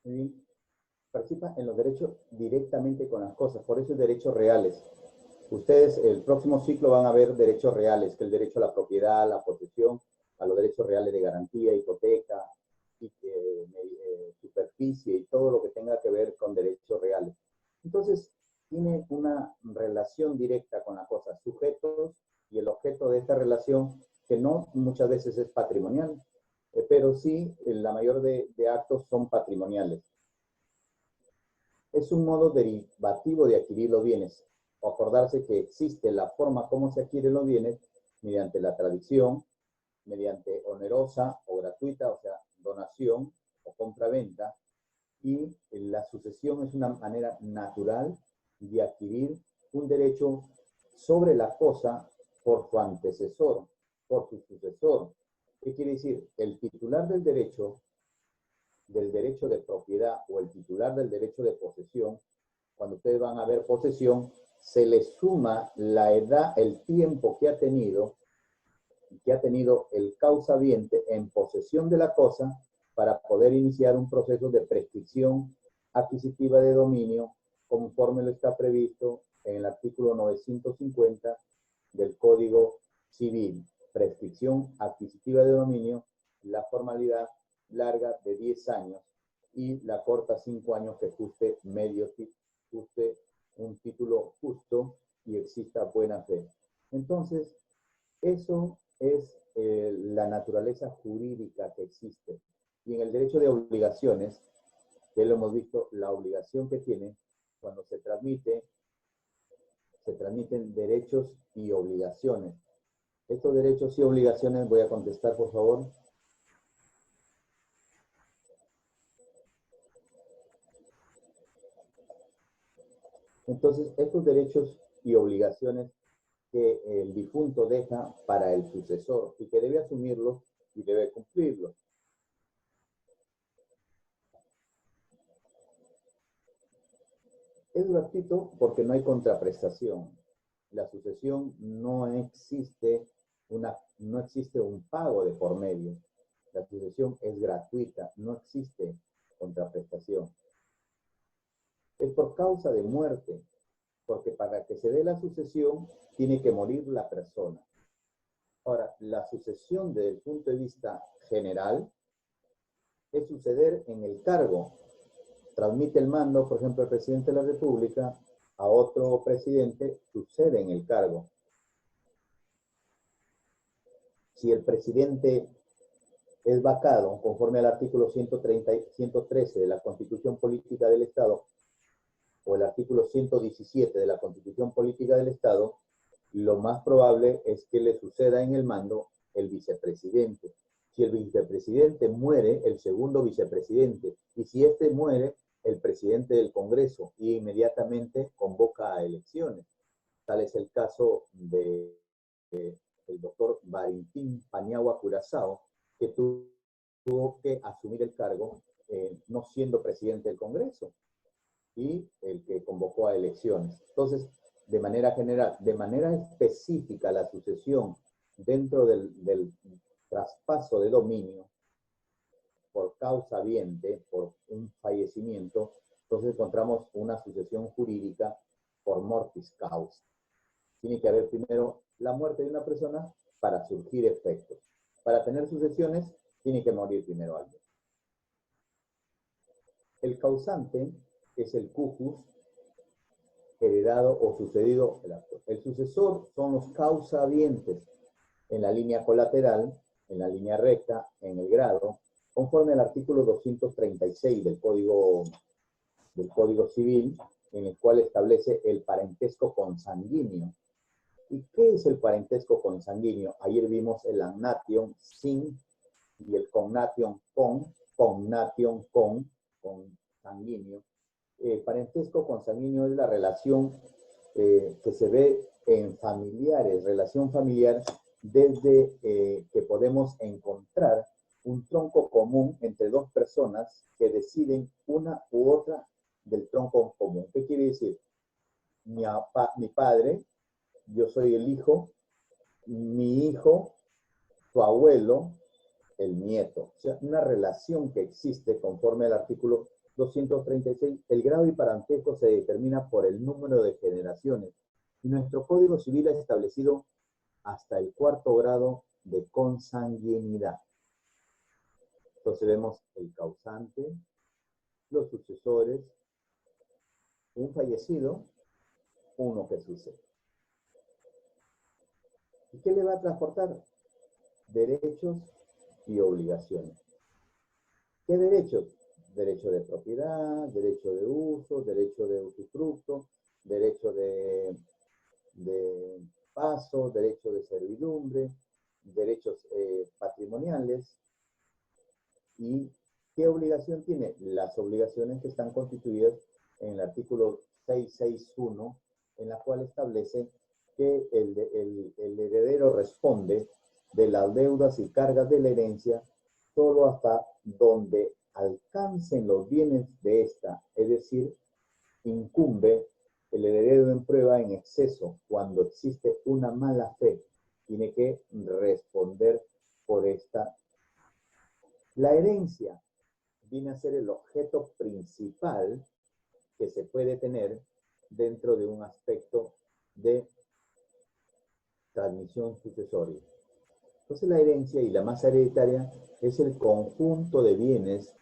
Muy bien. Participa en los derechos directamente con las cosas, por eso es derechos reales. Ustedes el próximo ciclo van a ver derechos reales, que el derecho a la propiedad, a la posesión, a los derechos reales de garantía, hipoteca, superficie y todo lo que tenga que ver con derechos reales. Entonces, tiene una relación directa con la cosa, sujetos y el objeto de esta relación, que no muchas veces es patrimonial, pero sí la mayor de actos son patrimoniales. Es un modo derivativo de adquirir los bienes, o acordarse que existe la forma como se adquieren los bienes mediante la tradición, mediante onerosa o gratuita, o sea, donación o compra-venta, y la sucesión es una manera natural de adquirir un derecho sobre la cosa por su antecesor, por su sucesor. ¿Qué quiere decir? El titular del derecho de propiedad o el titular del derecho de posesión, cuando ustedes van a ver posesión, se le suma la edad, el tiempo que ha tenido el causaviente en posesión de la cosa para poder iniciar un proceso de prescripción adquisitiva de dominio, conforme lo está previsto en el artículo 950 del Código Civil. Prescripción adquisitiva de dominio, la formalidad larga de 10 años y la corta 5 años que ajuste un título justo y exista buena fe. Entonces, eso es la naturaleza jurídica que existe. Y en el derecho de obligaciones, que lo hemos visto, la obligación que tiene cuando se transmiten derechos y obligaciones. Estos derechos y obligaciones, voy a contestar por favor. Entonces, estos derechos y obligaciones que el difunto deja para el sucesor y que debe asumirlos y debe cumplirlos. Es gratuito porque no hay contraprestación. La sucesión no existe un pago de por medio. La sucesión es gratuita, no existe contraprestación. Es por causa de muerte, porque para que se dé la sucesión tiene que morir la persona. Ahora, la sucesión desde el punto de vista general es suceder en el cargo. Transmite el mando, por ejemplo, el presidente de la República a otro presidente, sucede en el cargo. Si el presidente es vacado, conforme al artículo 113 de la Constitución Política del Estado, o el artículo 117 de la Constitución Política del Estado, lo más probable es que le suceda en el mando el vicepresidente. Si el vicepresidente muere, el segundo vicepresidente. Y si este muere, el presidente del Congreso, y inmediatamente convoca a elecciones. Tal es el caso del doctor Valentín Paniagua Curaçao, que tuvo que asumir el cargo no siendo presidente del Congreso, y el que convocó a elecciones. Entonces, de manera general, de manera específica, la sucesión dentro del traspaso de dominio por causa habiente, por un fallecimiento, entonces encontramos una sucesión jurídica por mortis causa. Tiene que haber primero la muerte de una persona para surgir efectos. Para tener sucesiones, tiene que morir primero alguien. El causante es el cujus, heredado o sucedido el acto. El sucesor son los causahabientes en la línea colateral, en la línea recta, en el grado, conforme al artículo 236 del Código Civil, en el cual establece el parentesco consanguíneo. ¿Y qué es el parentesco consanguíneo? Ayer vimos el agnation sin y el cognation con sanguíneo. Parentesco consanguíneo es la relación que se ve en familiares, relación familiar, desde que podemos encontrar un tronco común entre dos personas que deciden una u otra del tronco común. ¿Qué quiere decir? Mi padre, yo soy el hijo, mi hijo tu abuelo, el nieto. O sea, una relación que existe conforme al artículo 236. El grado y parentesco se determina por el número de generaciones. Y nuestro Código Civil ha establecido hasta el 4º grado de consanguinidad. Entonces vemos el causante, los sucesores, un fallecido, uno que sucede. ¿Y qué le va a transportar? Derechos y obligaciones. ¿Qué derechos? Derecho de propiedad, derecho de uso, derecho de usufructo, derecho de paso, derecho de servidumbre, derechos patrimoniales. ¿Y qué obligación tiene? Las obligaciones que están constituidas en el artículo 661, en la cual establece que el heredero responde de las deudas y cargas de la herencia solo hasta donde alcancen los bienes de esta, es decir, incumbe el heredero en prueba en exceso cuando existe una mala fe, tiene que responder por esta. La herencia viene a ser el objeto principal que se puede tener dentro de un aspecto de transmisión sucesoria. Entonces la herencia y la masa hereditaria es el conjunto de bienes,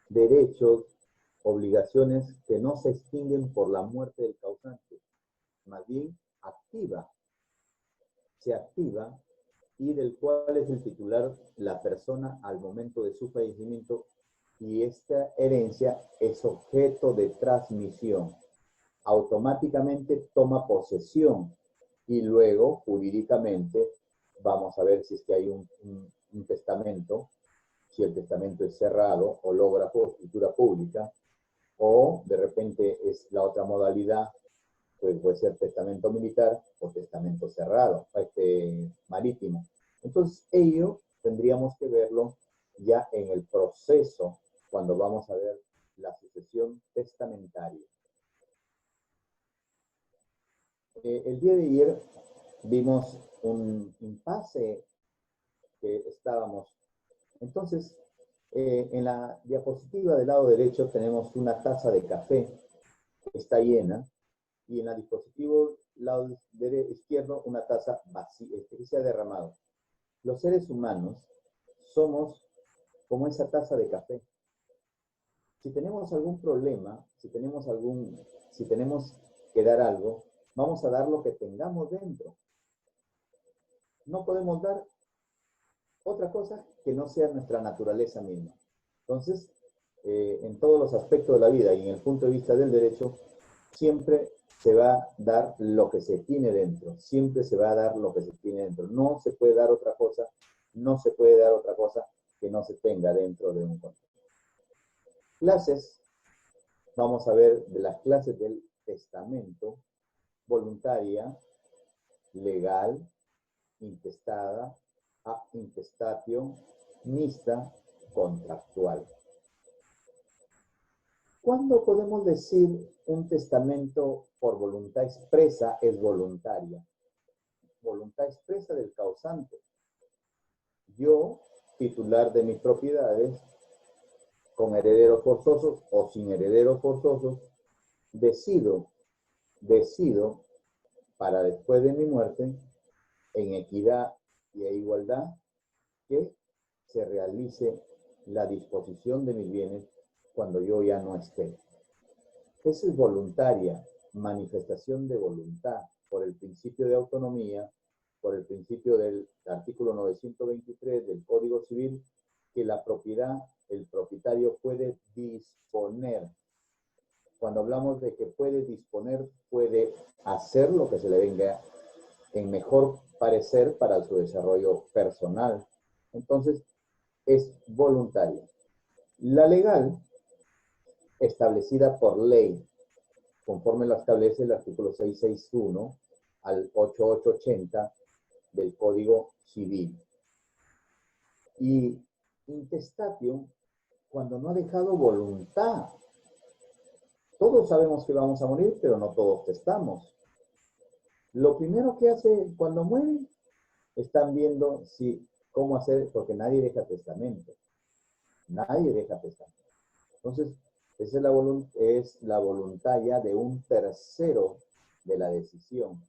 derechos, obligaciones que no se extinguen por la muerte del causante, más bien se activa y del cual es el titular la persona al momento de su fallecimiento, y esta herencia es objeto de transmisión. Automáticamente toma posesión y luego jurídicamente vamos a ver si es que hay un testamento, si el testamento es cerrado o logra por escritura pública, o de repente es la otra modalidad, pues puede ser testamento militar o testamento cerrado, marítimo. Entonces ello tendríamos que verlo ya en el proceso cuando vamos a ver la sucesión testamentaria. El día de ayer vimos un impasse que estábamos. Entonces, en la diapositiva del lado derecho tenemos una taza de café que está llena, y en el dispositivo lado izquierdo una taza vacía, que se ha derramado. Los seres humanos somos como esa taza de café. Si tenemos algún problema, si tenemos que dar algo, vamos a dar lo que tengamos dentro. No podemos dar otra cosa que no sea nuestra naturaleza misma. Entonces, en todos los aspectos de la vida y en el punto de vista del derecho, siempre se va a dar lo que se tiene dentro. Siempre se va a dar lo que se tiene dentro. No se puede dar otra cosa, no se puede dar otra cosa que no se tenga dentro de un contrato. Clases, vamos a ver de las clases del testamento: voluntaria, legal, intestada, a intestatio, mixta, contractual. ¿Cuándo podemos decir un testamento por voluntad expresa es voluntaria? Voluntad expresa del causante. Yo, titular de mis propiedades, con herederos forzosos o sin herederos forzosos, decido para después de mi muerte, en equidad y igualdad, que se realice la disposición de mis bienes cuando yo ya no esté. Esa es voluntaria, manifestación de voluntad, por el principio de autonomía, por el principio del artículo 923 del Código Civil, que la propiedad, el propietario puede disponer. Cuando hablamos de que puede disponer, puede hacer lo que se le venga en mejor parecer para su desarrollo personal. Entonces, es voluntaria. La legal, establecida por ley, conforme lo establece el artículo 661 al 8880 del Código Civil. Y intestatio, cuando no ha dejado voluntad. Todos sabemos que vamos a morir, pero no todos testamos. Lo primero que hace cuando mueren, están viendo si ¿Cómo hacer? Porque nadie deja testamento. Nadie deja testamento. Entonces, esa es la voluntad ya de un tercero de la decisión.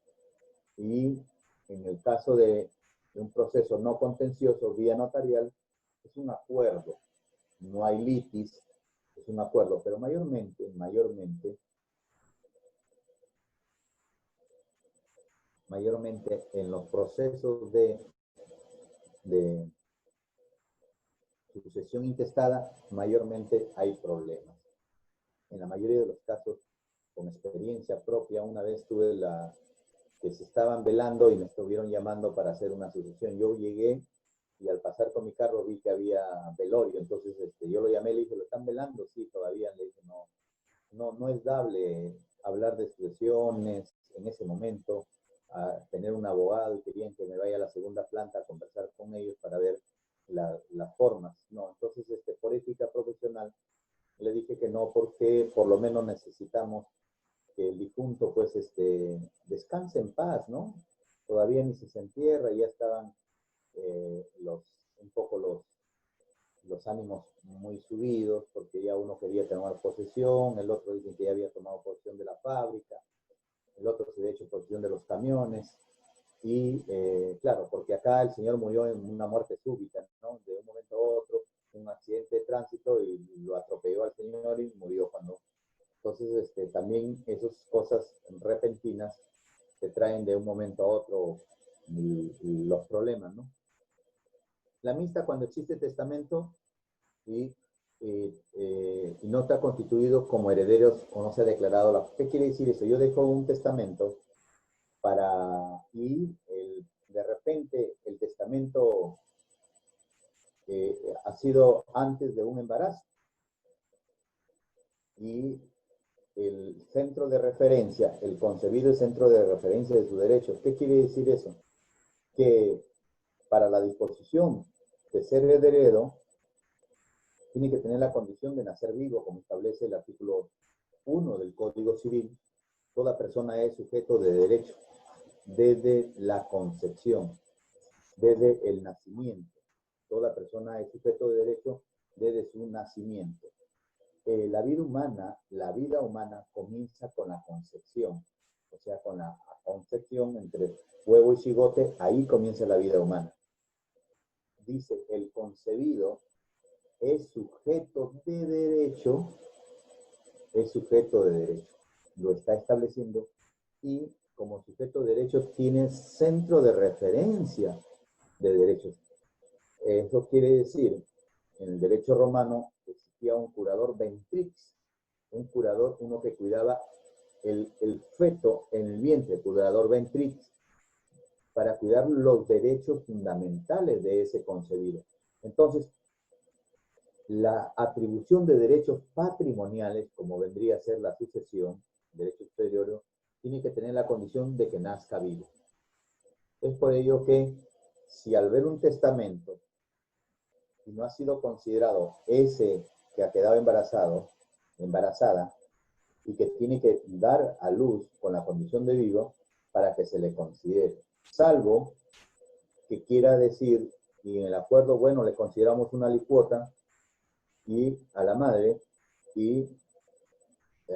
Y en el caso de un proceso no contencioso vía notarial, es un acuerdo. No hay litis, es un acuerdo. Pero mayormente en los procesos de sucesión intestada, mayormente hay problemas. En la mayoría de los casos, con experiencia propia, una vez tuve que se estaban velando y me estuvieron llamando para hacer una sucesión. Yo llegué y al pasar con mi carro vi que había velorio, entonces yo lo llamé y le dije, ¿lo están velando? Sí, todavía. Le dije, no es dable hablar de sucesiones en ese momento, a tener un abogado y querían que me vaya a la segunda planta a conversar con ellos para ver las formas. No, entonces por ética profesional le dije que no, porque por lo menos necesitamos que el difunto pues descanse en paz, ¿no? Todavía ni se entierra, ya estaban un poco los ánimos muy subidos, porque ya uno quería tomar posesión, el otro dice que ya había tomado posesión de la fábrica, el otro se había hecho posesión de los camiones, y claro, porque acá el señor murió en una muerte súbita, ¿no? De un momento a otro, un accidente de tránsito y lo atropelló al señor y murió cuando... Entonces, también esas cosas repentinas te traen de un momento a otro los problemas, ¿no? La mixta, cuando existe testamento y no está constituido como herederos o no se ha declarado la... ¿Qué quiere decir eso? Yo dejo un testamento de repente el testamento ha sido antes de un embarazo y el centro de referencia, el concebido es centro de referencia de sus derechos. ¿Qué quiere decir eso? Que para la disposición de ser heredero tiene que tener la condición de nacer vivo, como establece el artículo 1 del Código Civil. Toda persona es sujeto de derecho desde la concepción, desde el nacimiento. Toda persona es sujeto de derecho desde su nacimiento. La vida humana comienza con la concepción, o sea, con la concepción entre huevo y cigote, ahí comienza la vida humana. Dice, el concebido es sujeto de derecho, lo está estableciendo, y como sujeto de derecho tiene centro de referencia de derechos. Eso quiere decir, en el derecho romano existía un curador ventrix, un curador, uno que cuidaba el feto en el vientre, curador ventrix, para cuidar los derechos fundamentales de ese concebido. Entonces, la atribución de derechos patrimoniales, como vendría a ser la sucesión, derecho exterior, tiene que tener la condición de que nazca vivo. Es por ello que, si al ver un testamento y no ha sido considerado ese que ha quedado embarazada, y que tiene que dar a luz con la condición de vivo para que se le considere. Salvo que quiera decir, y en el acuerdo, bueno, le consideramos una alicuota y a la madre, y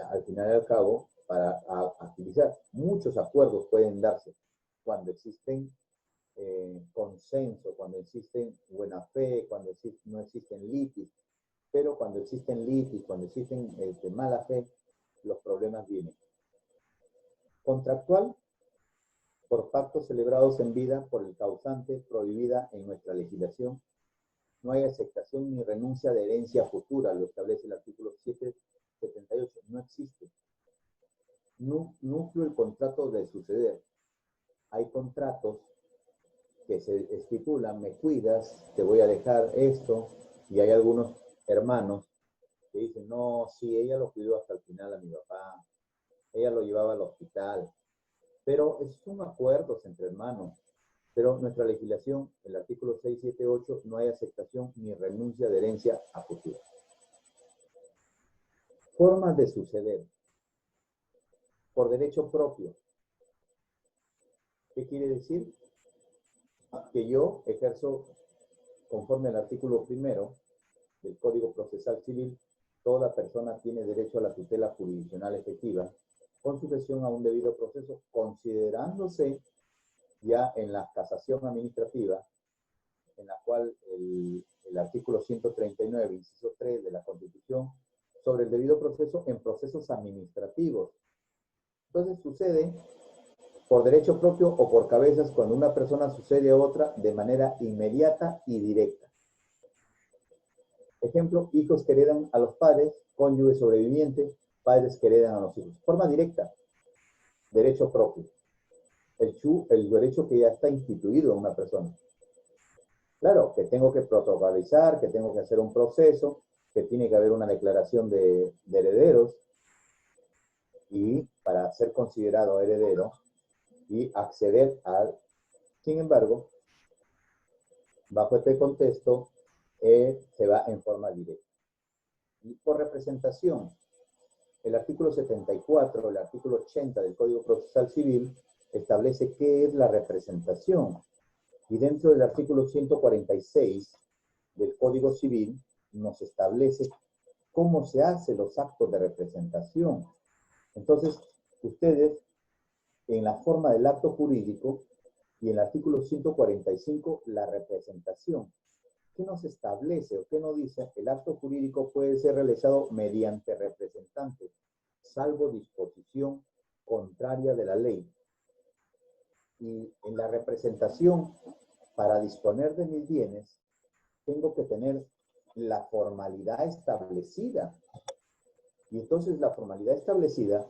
al final y al cabo, para agilizar. Muchos acuerdos pueden darse cuando existen consenso, cuando existen buena fe, cuando no existen litis, pero cuando existen litis, cuando existen mala fe, los problemas vienen. Contractual, por pactos celebrados en vida por el causante, prohibida en nuestra legislación. No hay aceptación ni renuncia de herencia futura, lo establece el artículo 778. No existe. Núcleo el contrato de suceder. Hay contratos que se estipulan, me cuidas, te voy a dejar esto, y hay algunos hermanos que dicen, no, sí, ella lo cuidó hasta el final a mi papá, ella lo llevaba al hospital, pero son acuerdos entre hermanos. Pero nuestra legislación, el artículo 678, no hay aceptación ni renuncia de herencia a futuro. Formas de suceder. Por derecho propio. ¿Qué quiere decir? Que yo ejerzo conforme al artículo 1 del Código Procesal Civil, toda persona tiene derecho a la tutela jurisdiccional efectiva con sujeción a un debido proceso, considerándose ya en la casación administrativa, en la cual el artículo 139, inciso 3 de la Constitución, sobre el debido proceso en procesos administrativos. Entonces sucede por derecho propio o por cabezas cuando una persona sucede a otra de manera inmediata y directa. Ejemplo, hijos que heredan a los padres, cónyuge sobreviviente, padres que heredan a los hijos. Forma directa, derecho propio. El derecho que ya está instituido en una persona. Claro, que tengo que protocolizar, que tengo que hacer un proceso, que tiene que haber una declaración de herederos, y para ser considerado heredero y acceder al... Sin embargo, bajo este contexto, se va en forma directa. Y por representación, el artículo 74, el artículo 80 del Código Procesal Civil establece qué es la representación. Y dentro del artículo 146 del Código Civil nos establece cómo se hacen los actos de representación. Entonces, ustedes, en la forma del acto jurídico y en el artículo 145, la representación. ¿Qué nos establece o qué nos dice? El acto jurídico puede ser realizado mediante representantes, salvo disposición contraria de la ley. Y en la representación, para disponer de mis bienes, tengo que tener la formalidad establecida. Y entonces la formalidad establecida,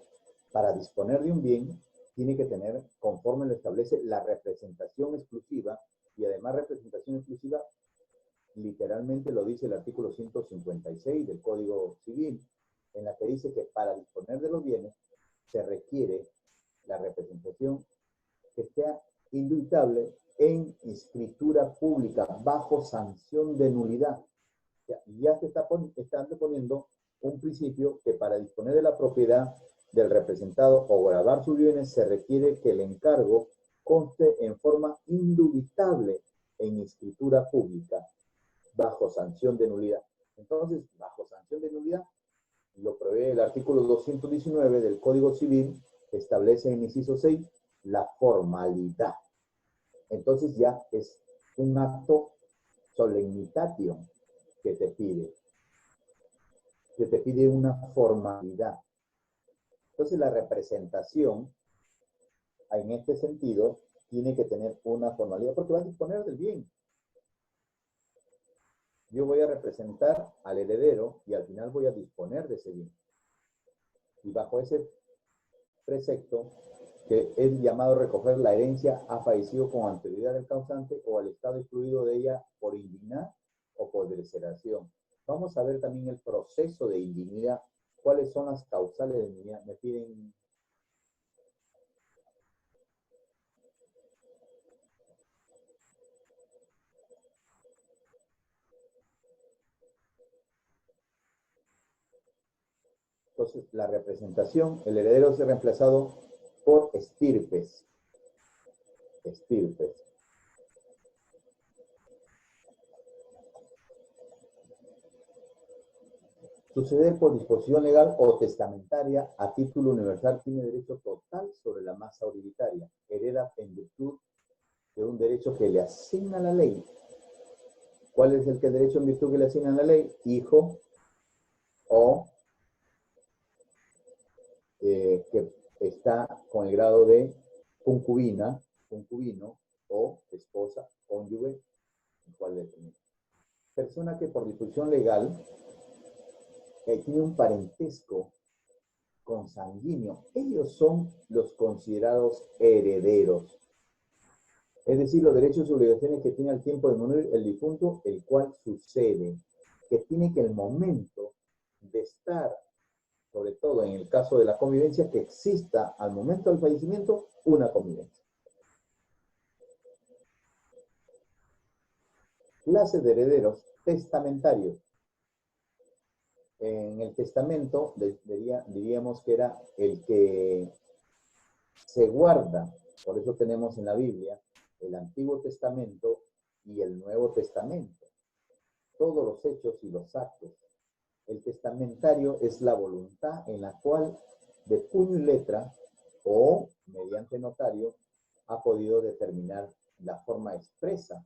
para disponer de un bien, tiene que tener, conforme lo establece, la representación exclusiva, y además representación exclusiva, literalmente lo dice el artículo 156 del Código Civil, en la que dice que para disponer de los bienes se requiere la representación que sea indubitable en escritura pública, bajo sanción de nulidad. Ya se está poniendo un principio que para disponer de la propiedad del representado o gravar sus bienes se requiere que el encargo conste en forma indubitable en escritura pública, bajo sanción de nulidad. Entonces, bajo sanción de nulidad, lo prevé el artículo 219 del Código Civil, establece en inciso 6 la formalidad. Entonces ya es un acto solemnitatio que te pide una formalidad. Entonces la representación, en este sentido, tiene que tener una formalidad porque va a disponer del bien. Yo voy a representar al heredero y al final voy a disponer de ese bien. Y bajo ese precepto, que es llamado a recoger la herencia, ha fallecido con anterioridad del causante o al estado excluido de ella por indignidad o por deserción. Vamos a ver también el proceso de indignidad. ¿Cuáles son las causales de indignidad? Me piden... Entonces, la representación, el heredero es reemplazado por estirpes. Estirpes. Suceder por disposición legal o testamentaria a título universal tiene derecho total sobre la masa hereditaria. Hereda en virtud de un derecho que le asigna la ley. ¿Cuál es el derecho en virtud que le asigna la ley? Hijo o que está con el grado de concubina, concubino o esposa, cónyuge, ¿cuál es? Persona que por disposición legal tiene un parentesco consanguíneo. Ellos son los considerados herederos. Es decir, los derechos y obligaciones que tiene al tiempo de morir el difunto, el cual sucede, que tiene que el momento de estar, sobre todo en el caso de la convivencia, que exista al momento del fallecimiento una convivencia. Clases de herederos testamentarios. En el testamento diríamos que era el que se guarda, por eso tenemos en la Biblia el Antiguo Testamento y el Nuevo Testamento. todos los hechos y los actos. El testamentario es la voluntad en la cual, de puño y letra o mediante notario, ha podido determinar la forma expresa.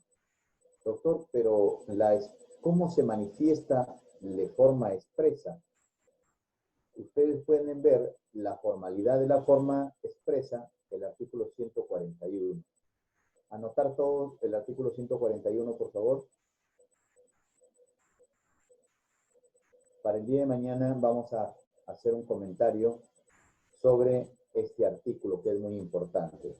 Doctor, pero ¿cómo se manifiesta de forma expresa? Ustedes pueden ver la formalidad de la forma expresa del artículo 141. Anotar todo el artículo 141, por favor. Para el día de mañana vamos a hacer un comentario sobre este artículo que es muy importante.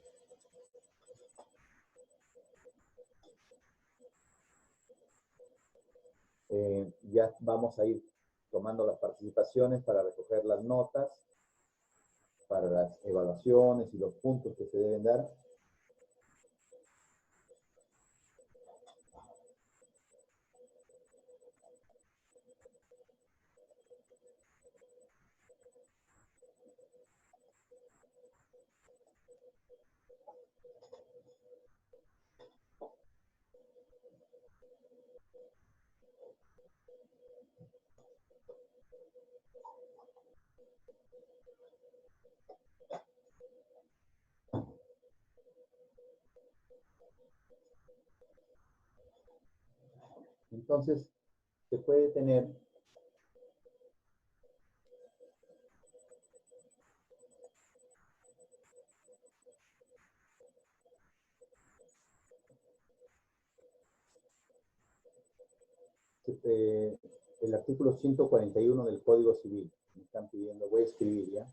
Ya vamos a ir tomando las participaciones para recoger las notas, para las evaluaciones y los puntos que se deben dar. Entonces, se puede tener el artículo 141 del Código Civil. Me están pidiendo, voy a escribir ya.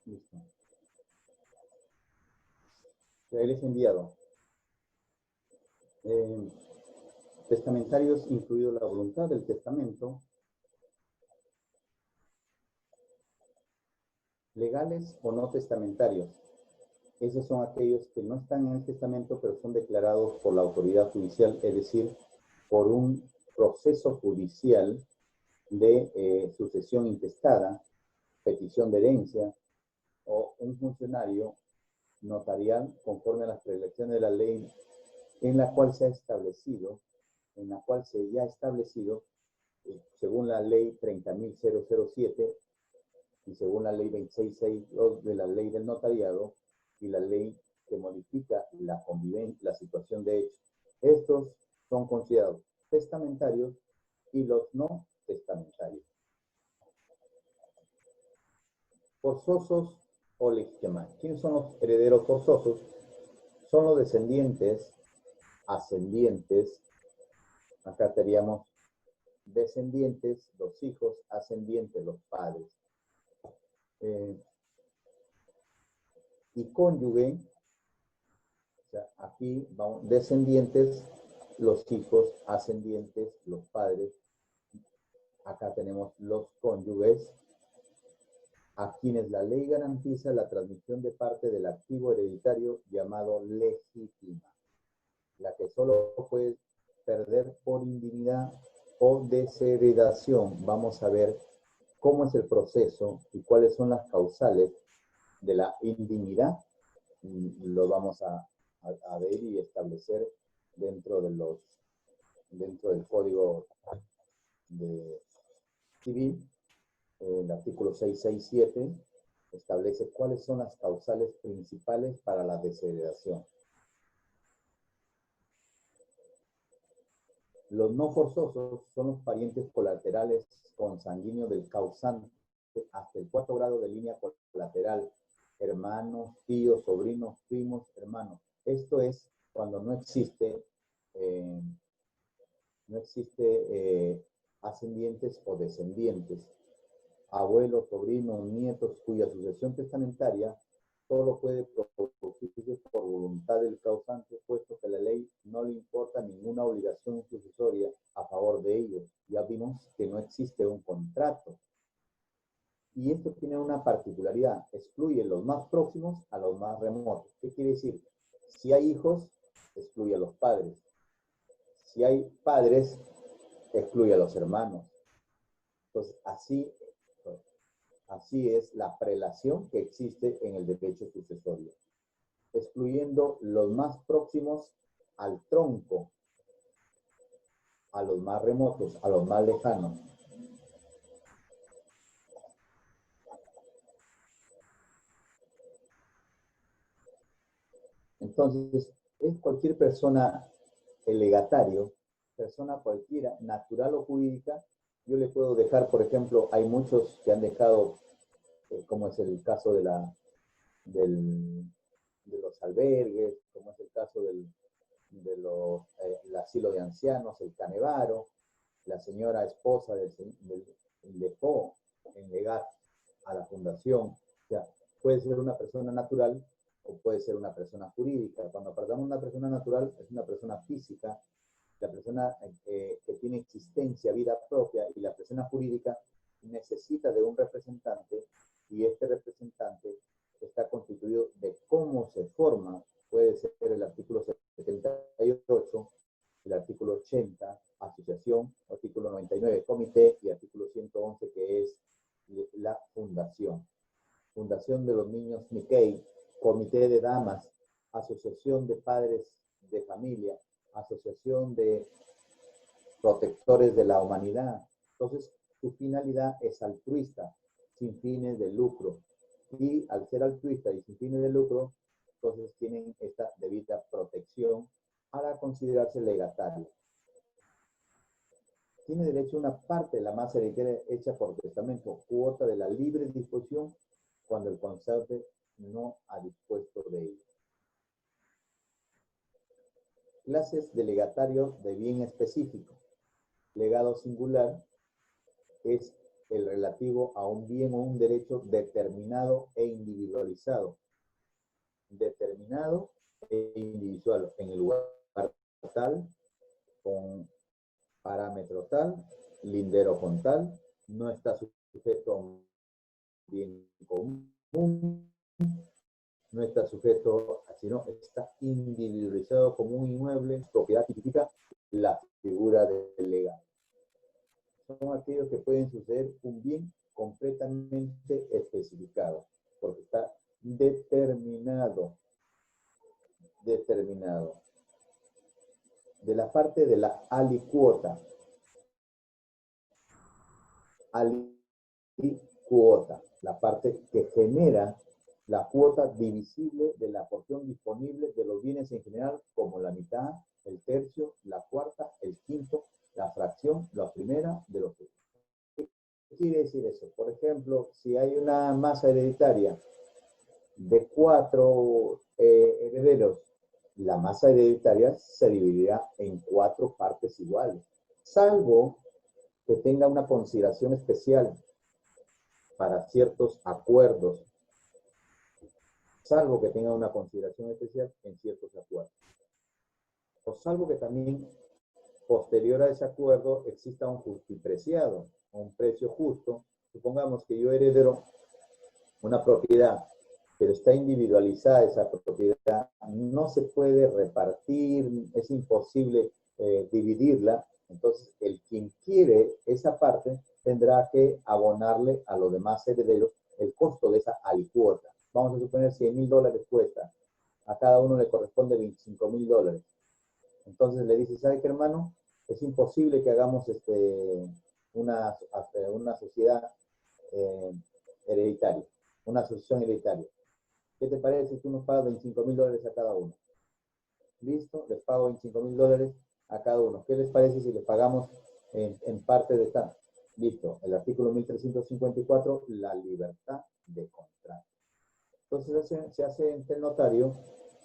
Listo. Ya les he enviado. Testamentarios, incluido la voluntad del testamento. Legales o no testamentarios. Esos son aquellos que no están en el testamento, pero son declarados por la autoridad judicial, es decir, por un proceso judicial de sucesión intestada, petición de herencia, o un funcionario notarial conforme a las prescripciones de la ley en la cual se ha establecido, según la ley 30.007 y según la ley 2662 de la ley del notariado y la ley que modifica la convivencia, la situación de hecho. Estos son considerados testamentarios y los no testamentarios. Forzosos o legítimos. ¿Quiénes son los herederos forzosos? Son los descendientes, ascendientes. Acá teníamos descendientes, los hijos, ascendientes, los padres. Y cónyuge, o sea, aquí vamos, descendientes, los hijos, ascendientes, los padres. Acá tenemos los cónyuges, a quienes la ley garantiza la transmisión de parte del activo hereditario llamado legítima, la que solo puede perder por indignidad o desheredación. Vamos a ver cómo es el proceso y cuáles son las causales de la indignidad. Lo vamos a ver y establecer dentro del Código Civil. El artículo 667 establece cuáles son las causales principales para la desheredación. Los no forzosos son los parientes colaterales consanguíneos del causante hasta el 4º grado de línea colateral, hermanos, tíos, sobrinos, primos, hermanos. Esto es cuando no existe ascendientes o descendientes, abuelos, sobrinos, nietos, cuya sucesión testamentaria solo puede producirse por voluntad del causante, puesto que la ley no le importa ninguna obligación sucesoria a favor de ellos. Ya vimos que no existe un contrato. Y esto tiene una particularidad, excluye los más próximos a los más remotos. ¿Qué quiere decir? Si hay hijos, excluye a los padres. Si hay padres, excluye a los hermanos. Entonces, así es la prelación que existe en el derecho sucesorio, excluyendo los más próximos al tronco, a los más remotos, a los más lejanos. Entonces, es cualquier persona, el legatario, persona cualquiera, natural o jurídica. Yo le puedo dejar, por ejemplo, hay muchos que han dejado, como es el caso de los albergues, como es el caso del asilo de ancianos, el Canevaro, la señora esposa dejó en legar a la fundación. O sea, puede ser una persona natural o puede ser una persona jurídica. Cuando apartamos una persona natural, es una persona física, la persona que tiene existencia, vida propia, y la persona jurídica necesita de un representante, y este representante está constituido de cómo se forma. Puede ser el artículo 78, el artículo 80, asociación, artículo 99, comité, y artículo 111, que es la fundación. Fundación de los niños Mickey, comité de damas, asociación de padres de familia, asociación de protectores de la humanidad. Entonces, su finalidad es altruista, sin fines de lucro. Y al ser altruista y sin fines de lucro, entonces tienen esta debida protección para considerarse legatario. Tiene derecho a una parte de la masa hereditaria hecha por testamento, cuota de la libre disposición cuando el conserje no ha dispuesto de ello. Clases de legatario de bien específico. Legado singular es el relativo a un bien o un derecho determinado e individualizado. Determinado e individual en el lugar tal, con parámetro tal, lindero con tal, no está sujeto a un bien común, no está sujeto, sino está individualizado como un inmueble, propiedad tipifica la figura del legado. Son aquellos que pueden suceder un bien completamente especificado, porque está determinado. De la parte de la alicuota. Alicuota, la parte que genera la cuota divisible de la porción disponible de los bienes en general, como la mitad, el tercio, la cuarta, el quinto, la fracción, la primera de los bienes. ¿Qué quiere decir eso? Por ejemplo, si hay una masa hereditaria de 4 herederos, la masa hereditaria se dividirá en 4 partes iguales, salvo que tenga una consideración especial para ciertos acuerdos, salvo que tenga una consideración especial en ciertos acuerdos, o salvo que también posterior a ese acuerdo exista un justipreciado, un precio justo. Supongamos que yo heredero una propiedad, pero está individualizada esa propiedad, no se puede repartir, es imposible dividirla. Entonces, el quien quiere esa parte tendrá que abonarle a los demás herederos el costo de esa alicuota. Vamos a suponer $100,000 cuesta, a cada uno le corresponde $25,000. Entonces le dice, ¿sabe qué, hermano? Es imposible que hagamos una sociedad hereditaria, una asociación hereditaria. ¿Qué te parece si tú nos pagas $25,000 a cada uno? Listo, les pago $25,000 a cada uno. ¿Qué les parece si les pagamos en parte de esta? Listo, el artículo 1354, la libertad de contrato. Entonces se hace ante el notario,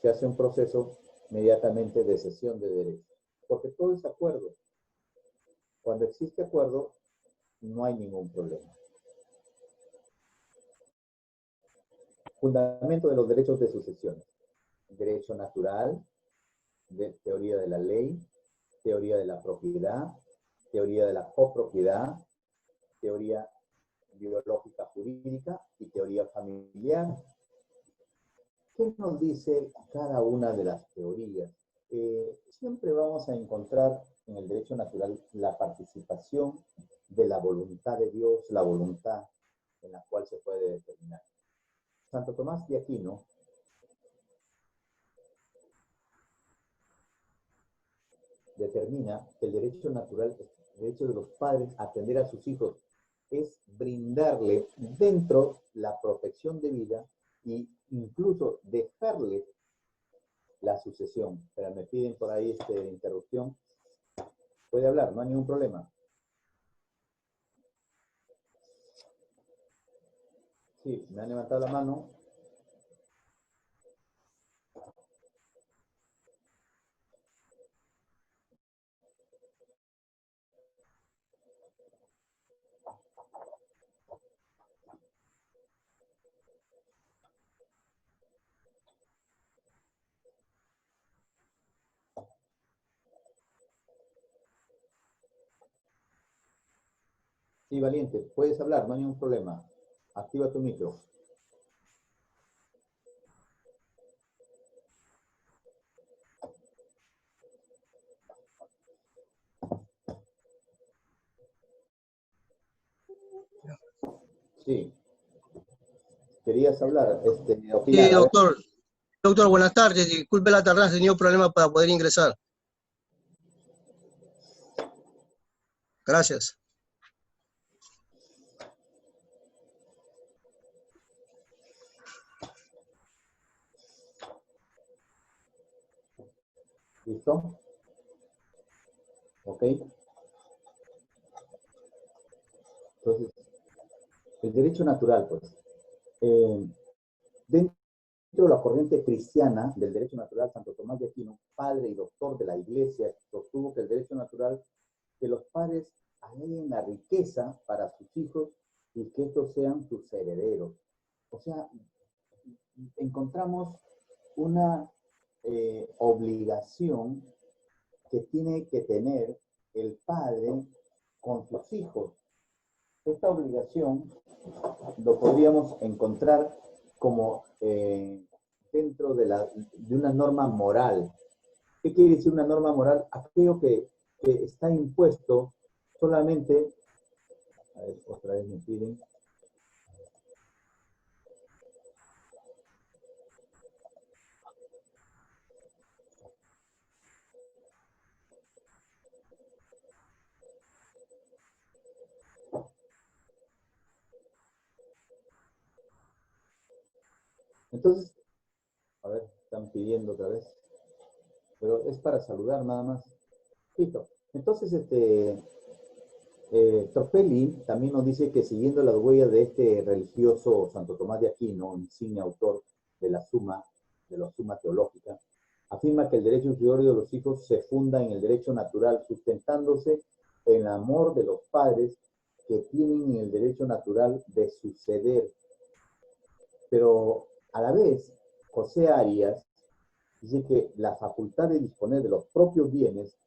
se hace un proceso inmediatamente de cesión de derechos. Porque todo es acuerdo. Cuando existe acuerdo, no hay ningún problema. Fundamento de los derechos de sucesión. Derecho natural, teoría de la ley, teoría de la propiedad, teoría de la copropiedad, teoría biológica jurídica y teoría familiar. ¿Qué nos dice cada una de las teorías? Siempre vamos a encontrar en el derecho natural la participación de la voluntad de Dios, la voluntad en la cual se puede determinar. Santo Tomás de Aquino determina que el derecho natural, el derecho de los padres a atender a sus hijos, es brindarle dentro la protección de vida e incluso dejarle la sucesión. Pero me piden por ahí interrupción. Puede hablar, no hay ningún problema. Sí, me han levantado la mano. Sí, valiente, puedes hablar, no hay ningún problema. Activa tu micro. Sí. Querías hablar, opinar. Sí, doctor. Doctor, buenas tardes. Disculpe la tardanza, he tenido problemas para poder ingresar. Gracias. ¿Listo? Ok. Entonces, el derecho natural, pues. Dentro de la corriente cristiana del derecho natural, Santo Tomás de Aquino, padre y doctor de la Iglesia, sostuvo que el derecho natural, que los padres aleguen la riqueza para sus hijos y que estos sean sus herederos. O sea, encontramos una obligación que tiene que tener el padre con sus hijos. Esta obligación lo podríamos encontrar como dentro de una norma moral. ¿Qué quiere decir una norma moral? Aquello que está impuesto solamente, a ver, otra vez me piden. Entonces, a ver, están pidiendo otra vez, pero es para saludar nada más. Listo. Entonces, Tropelli también nos dice que siguiendo las huellas de este religioso Santo Tomás de Aquino, insigne autor de la Suma Teológica, afirma que el derecho sucesorio de los hijos se funda en el derecho natural, sustentándose en el amor de los padres que tienen el derecho natural de suceder. Pero a la vez, José Arias dice que la facultad de disponer de los propios bienes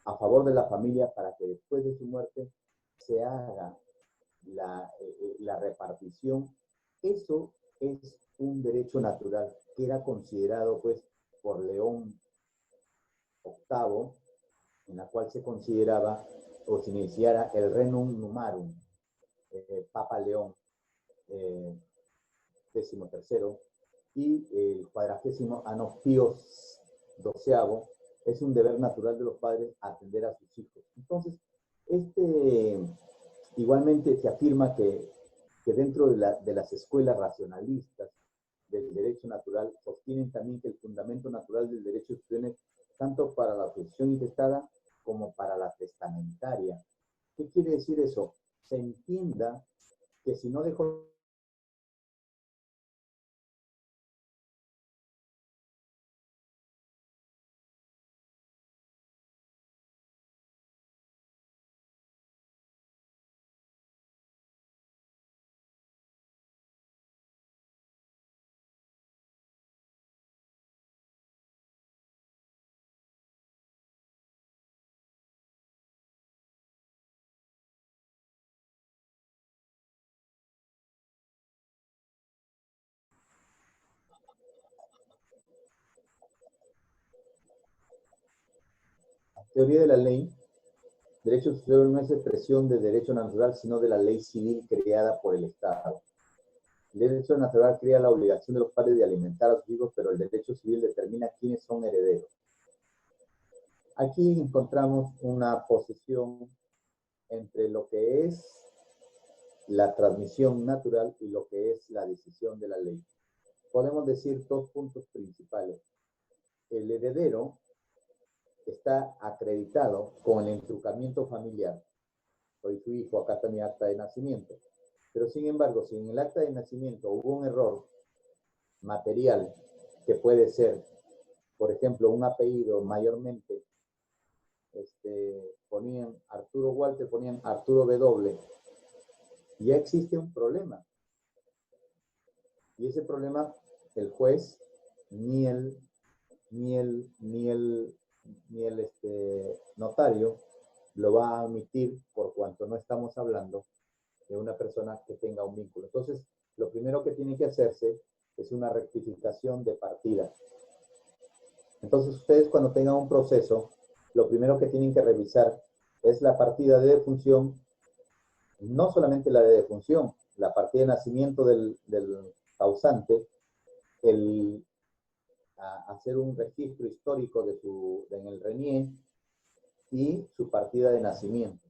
a favor de la familia para que después de su muerte se haga la repartición, eso es un derecho natural que era considerado pues por León VIII, en la cual se consideraba o se iniciara el Renum Numarum, Papa León XIII, y el 40º Anno Pío XII, es un deber natural de los padres atender a sus hijos. Entonces, igualmente se afirma que dentro de las escuelas racionalistas del derecho natural sostienen también que el fundamento natural del derecho es tanto para la sucesión intestada como para la testamentaria. ¿Qué quiere decir eso? Se entienda que si no dejo teoría de la ley, derecho sucesorio no es expresión de derecho natural, sino de la ley civil creada por el Estado. El derecho natural crea la obligación de los padres de alimentar a sus hijos, pero el derecho civil determina quiénes son herederos. Aquí encontramos una posesión entre lo que es la transmisión natural y lo que es la decisión de la ley. Podemos decir dos puntos principales. El heredero está acreditado con el entrucamiento familiar. Soy su hijo, acá está mi acta de nacimiento. Pero sin embargo, si en el acta de nacimiento hubo un error material, que puede ser, por ejemplo, un apellido mayormente, ponían Arturo Walter, ponían Arturo W, ya existe un problema. Y ese problema, el juez, ni el notario lo va a admitir por cuanto no estamos hablando de una persona que tenga un vínculo. Entonces, lo primero que tiene que hacerse es una rectificación de partida. Entonces, ustedes cuando tengan un proceso, lo primero que tienen que revisar es la partida de defunción, no solamente la de defunción, la partida de nacimiento del causante, hacer un registro histórico en el RENIE y su partida de nacimiento.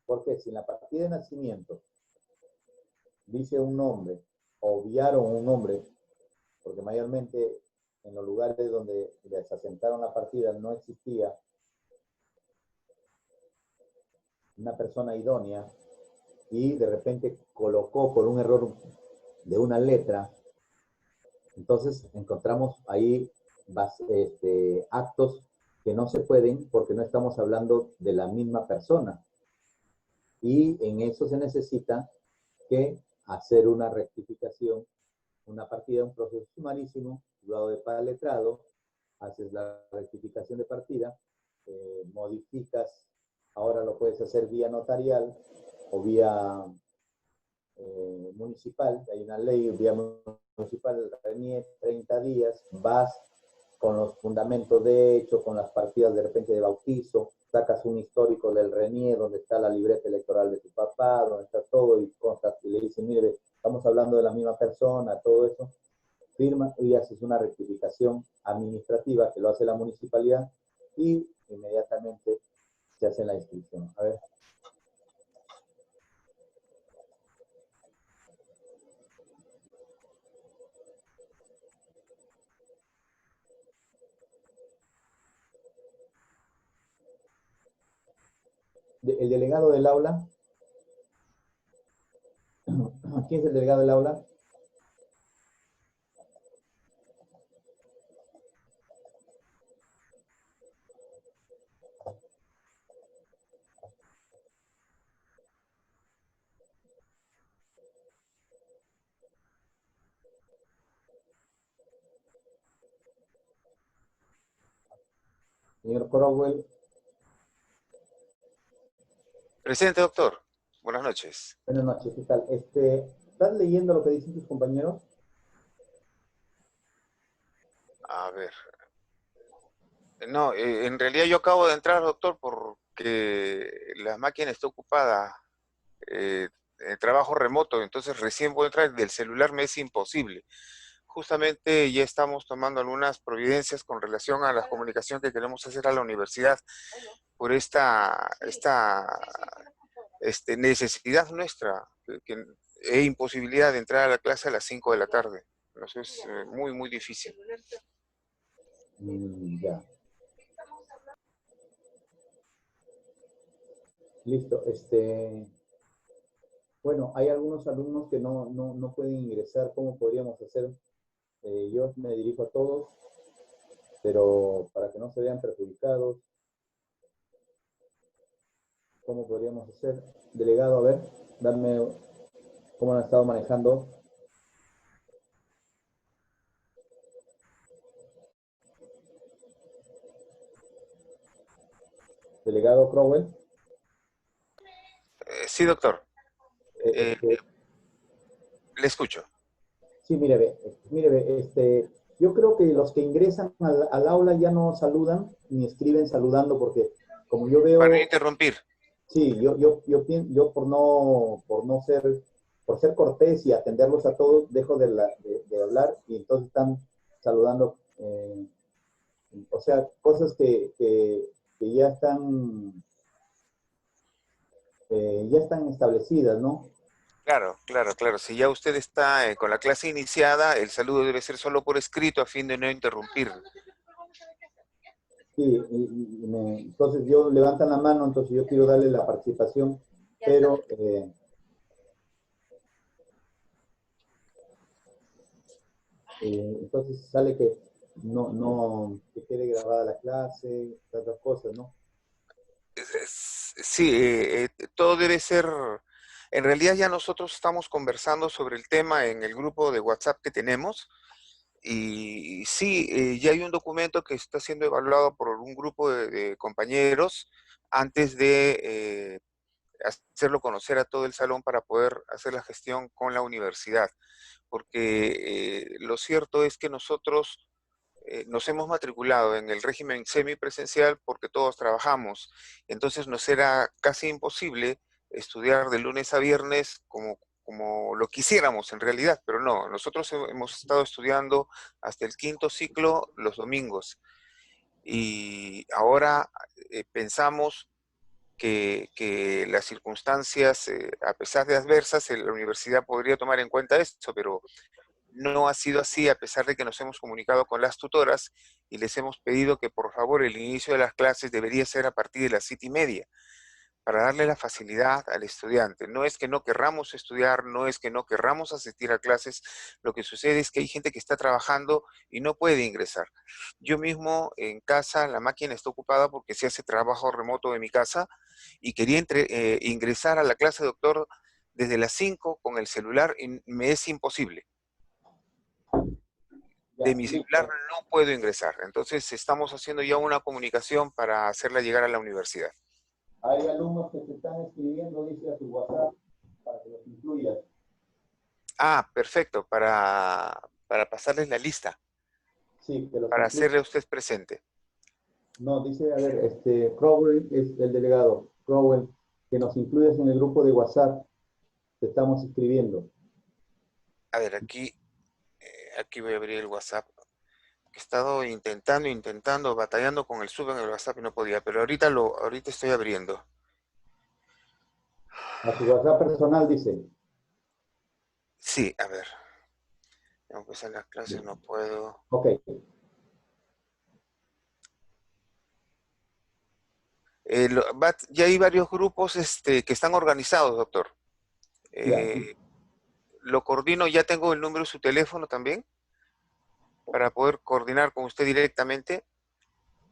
Porque si en la partida de nacimiento dice un nombre, obviaron un nombre, porque mayormente en los lugares donde les asentaron la partida no existía una persona idónea y de repente colocó por un error de una letra, entonces encontramos ahí actos que no se pueden porque no estamos hablando de la misma persona. Y en eso se necesita que hacer una rectificación, una partida, un proceso sumarísimo, juzgado de paz letrado, haces la rectificación de partida, modificas, ahora lo puedes hacer vía notarial o vía municipal, hay una ley vía municipal, 30 días, vas con los fundamentos de hecho, con las partidas de repente de bautizo, sacas un histórico del RENIE donde está la libreta electoral de tu papá, donde está todo y consta, y le dicen, mire, estamos hablando de la misma persona, todo eso, firma y haces una rectificación administrativa que lo hace la municipalidad y inmediatamente se hace la inscripción. A ver. El delegado del aula. ¿Quién es el delegado del aula? Señor Crowell. Presente, doctor. Buenas noches. Buenas noches, ¿qué tal? ¿Estás leyendo lo que dicen tus compañeros? A ver. No, en realidad yo acabo de entrar, doctor, porque la máquina está ocupada. Trabajo remoto, entonces recién voy a entrar. Del celular me es imposible. Justamente ya estamos tomando algunas providencias con relación a la comunicación que queremos hacer a la universidad por esta necesidad nuestra e imposibilidad de entrar a la clase a las 5 de la tarde. Eso es muy, muy difícil. Ya. Listo. Bueno, hay algunos alumnos que no pueden ingresar. ¿Cómo podríamos hacer? Yo me dirijo a todos, pero para que no se vean perjudicados, ¿cómo podríamos hacer? Delegado, a ver, dame cómo han estado manejando. Delegado Crowell. Sí, doctor. Eh, este, Le escucho. sí, mire, yo creo que los que ingresan al aula ya no saludan ni escriben saludando porque como yo Para no veo, interrumpir. sí, yo por ser cortés y atenderlos a todos, dejo de hablar y entonces están saludando, o sea, cosas que ya están establecidas, ¿no? Claro, claro, claro. Si ya usted está con la clase iniciada, el saludo debe ser solo por escrito a fin de no interrumpir. Sí, entonces yo levantan la mano, entonces yo quiero darle la participación, pero entonces sale que que quede grabada la clase, tantas cosas, ¿no? Sí, todo debe ser. En realidad ya nosotros estamos conversando sobre el tema en el grupo de WhatsApp que tenemos. Y sí, ya hay un documento que está siendo evaluado por un grupo de compañeros antes de hacerlo conocer a todo el salón para poder hacer la gestión con la universidad. Porque lo cierto es que nosotros nos hemos matriculado en el régimen semipresencial porque todos trabajamos. Entonces nos era casi imposible estudiar de lunes a viernes como lo quisiéramos en realidad, pero no, nosotros hemos estado estudiando hasta el quinto ciclo los domingos y ahora pensamos que las circunstancias, a pesar de adversas, la universidad podría tomar en cuenta esto, pero no ha sido así a pesar de que nos hemos comunicado con las tutoras y les hemos pedido que por favor el inicio de las clases debería ser a partir de las 7:30 para darle la facilidad al estudiante. No es que no querramos estudiar, no es que no querramos asistir a clases, lo que sucede es que hay gente que está trabajando y no puede ingresar. Yo mismo en casa, la máquina está ocupada porque se hace trabajo remoto de mi casa y quería ingresar a la clase, doctor, desde las 5 con el celular y me es imposible. Ya, De mi celular listo. no puedo ingresar. Entonces estamos haciendo ya una comunicación para hacerla llegar a la universidad. Hay alumnos que se están escribiendo, dice a tu WhatsApp, para que los incluyas. Ah, perfecto, para pasarles la lista, Sí, que los para incluyas. hacerle a usted presente. No, dice, a ver, Crowell es el delegado. Crowell, que nos incluyas en el grupo de WhatsApp. Te estamos escribiendo. A ver, aquí voy a abrir el WhatsApp porque he estado intentando, batallando con el sub en el WhatsApp y no podía, pero ahorita estoy abriendo. A su WhatsApp personal dice. Sí, a ver. Tengo que hacer las clases, no puedo. Ok. Ya hay varios grupos que están organizados, doctor. Ya. Lo coordino, ya tengo el número de su teléfono también, para poder coordinar con usted directamente.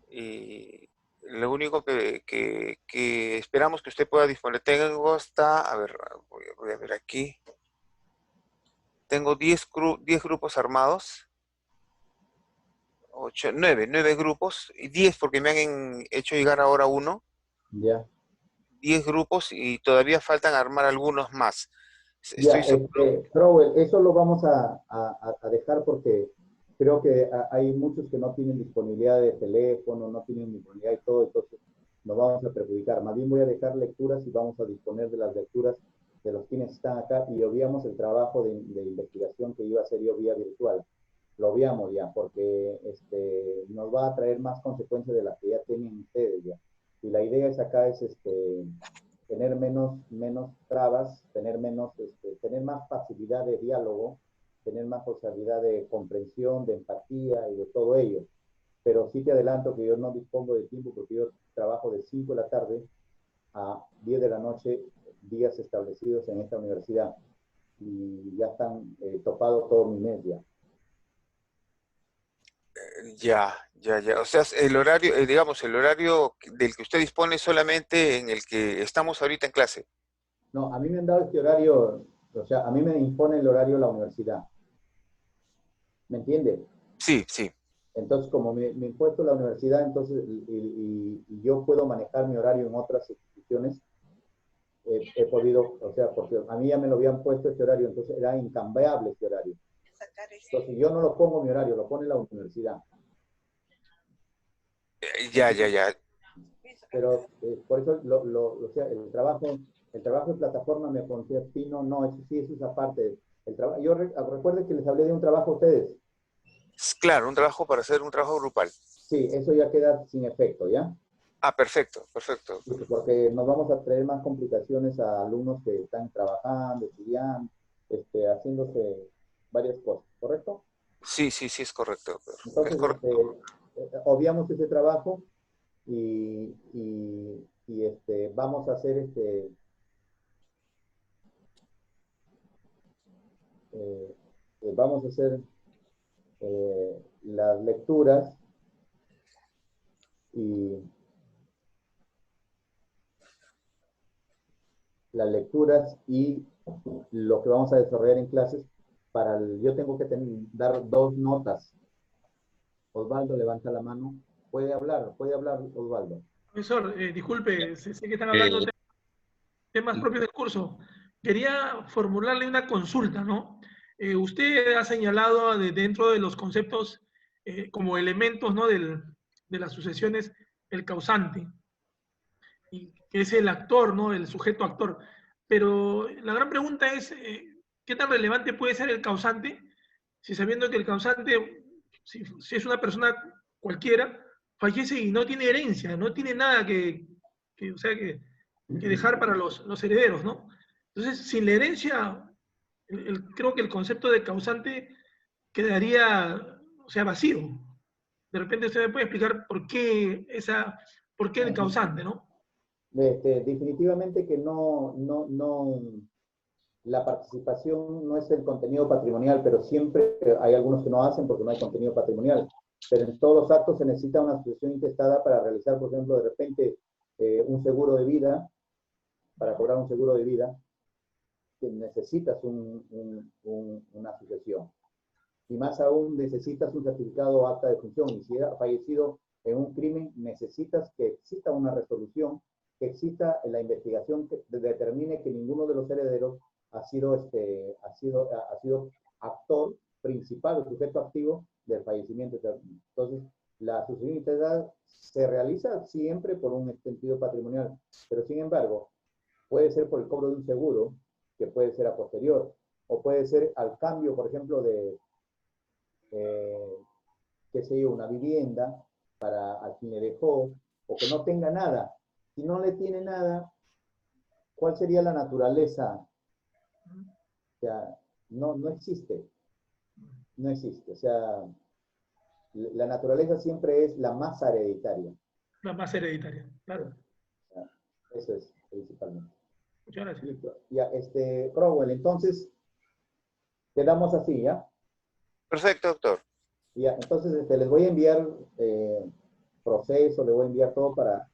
Y lo único que esperamos que usted pueda disponer, tengo hasta, a ver, voy a ver aquí, tengo 10 grupos armados, 9 grupos, y 10 porque me han hecho llegar ahora uno, Ya. 10 grupos y todavía faltan armar algunos más. Ya, Estoy seguro. Crowell, eso lo vamos a dejar porque creo que hay muchos que no tienen disponibilidad de teléfono, no tienen disponibilidad y todo, entonces nos vamos a perjudicar. Más bien voy a dejar lecturas y vamos a disponer de las lecturas de los quienes están acá y obviamos el trabajo de investigación que iba a hacer yo vía virtual. Lo obviamos ya porque nos va a traer más consecuencias de las que ya tienen ustedes ya. Y la idea es acá es tener menos trabas, tener más facilidad de diálogo, tener más posibilidad de comprensión, de empatía y de todo ello. Pero sí te adelanto que yo no dispongo de tiempo porque yo trabajo de 5 de la tarde a 10 de la noche, días establecidos en esta universidad. Y ya están topados todo mi mes ya. Ya. O sea, el horario, digamos, el horario del que usted dispone solamente en el que estamos ahorita en clase. No, a mí me han dado este horario, o sea, a mí me impone el horario la universidad. ¿Me entiende? Sí, sí. Entonces, como me he impuesto la universidad, entonces, y yo puedo manejar mi horario en otras instituciones, he podido, o sea, porque a mí ya me lo habían puesto este horario, entonces era incambiable este horario. Entonces, yo no lo pongo mi horario, lo pone la universidad. Ya. Pero por eso, o sea, el trabajo de plataforma me pondría fino, no, eso sí, eso es aparte. Yo recuerdo que les hablé de un trabajo a ustedes. Claro, un trabajo para hacer un trabajo grupal. Sí, eso ya queda sin efecto, ¿ya? Ah, perfecto, perfecto. Porque nos vamos a traer más complicaciones a alumnos que están trabajando, estudiando, haciéndose varias cosas, ¿correcto? Sí, es correcto. Es Entonces, correcto. obviamos ese trabajo vamos a hacer eh, vamos a hacer las lecturas y lo que vamos a desarrollar en clases yo tengo que dar 2 notas. Osvaldo levanta la mano. Puede hablar Osvaldo. Profesor, disculpe, sé que están hablando de temas propios del curso. Quería formularle una consulta, ¿no? Usted ha señalado dentro de los conceptos como elementos, ¿no? De las sucesiones, el causante, y que es el actor, ¿no? El sujeto actor. Pero la gran pregunta es, ¿qué tan relevante puede ser el causante si sabiendo que el causante, si es una persona cualquiera, fallece y no tiene herencia, no tiene nada o sea, que dejar para los herederos, ¿no? Entonces, sin la herencia, creo que el concepto de causante quedaría, o sea, vacío. De repente usted me puede explicar por qué el causante, ¿no? Definitivamente que no, la participación no es el contenido patrimonial, pero siempre hay algunos que no hacen porque no hay contenido patrimonial. Pero en todos los actos se necesita una asociación intestada para realizar, por ejemplo, de repente un seguro de vida, para cobrar un seguro de vida, que necesitas una asociación. Y más aún necesitas un certificado o acta de función. Y si ha fallecido en un crimen, necesitas que exista una resolución, que exista la investigación que determine que ninguno de los herederos ha sido actor principal o sujeto activo del fallecimiento. Entonces, la sucesión se realiza siempre por un sentido patrimonial, pero sin embargo, puede ser por el cobro de un seguro, que puede ser a posterior, o puede ser al cambio, por ejemplo, eh, qué sé yo, una vivienda para a quien le dejó, o que no tenga nada. Si no le tiene nada, ¿cuál sería la naturaleza? O sea, no existe, no existe. O sea, la naturaleza siempre es la masa hereditaria. La más hereditaria, claro. Eso es, principalmente. Muchas gracias. Listo. Ya, Crowell, entonces, quedamos así, ¿ya? Perfecto, doctor. Ya, entonces, les voy a enviar proceso, le voy a enviar todo para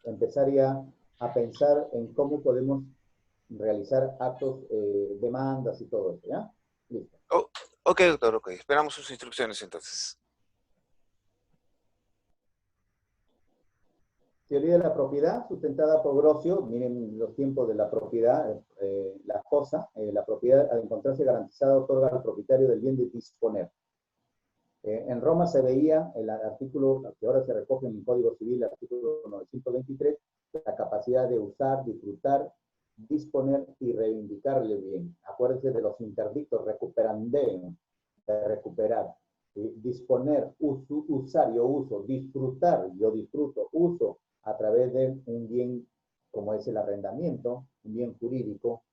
empezar ya a pensar en cómo podemos realizar actos, demandas y todo eso, ¿ya? Listo. Oh, ok, doctor, ok. Esperamos sus instrucciones entonces. Teoría de la propiedad, sustentada por Grocio. Miren los tiempos de la propiedad, la cosa. La propiedad, al encontrarse garantizada, otorga al propietario del bien de disponer. En Roma se veía el artículo que ahora se recoge en el Código Civil, el artículo 923, la capacidad de usar, disfrutar, disponer y reivindicar el bien. Acuérdense de los interdictos, recuperandem, de recuperar. Disponer, usar, yo uso, disfrutar, yo disfruto, uso, a través de un bien como es el arrendamiento, un bien jurídico.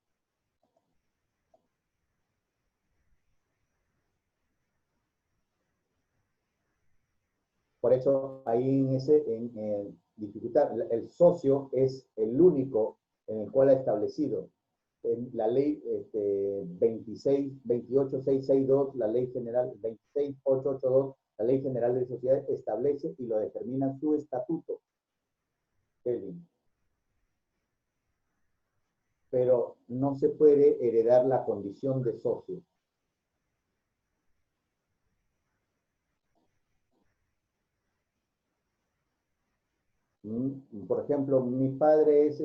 Por eso ahí en dificultad, el socio es el único en el cual ha establecido en la ley 28662, la ley general 26882, la ley general de sociedades establece y lo determina su estatuto. Kelvin. Pero no se puede heredar la condición de socio. Por ejemplo, mi padre es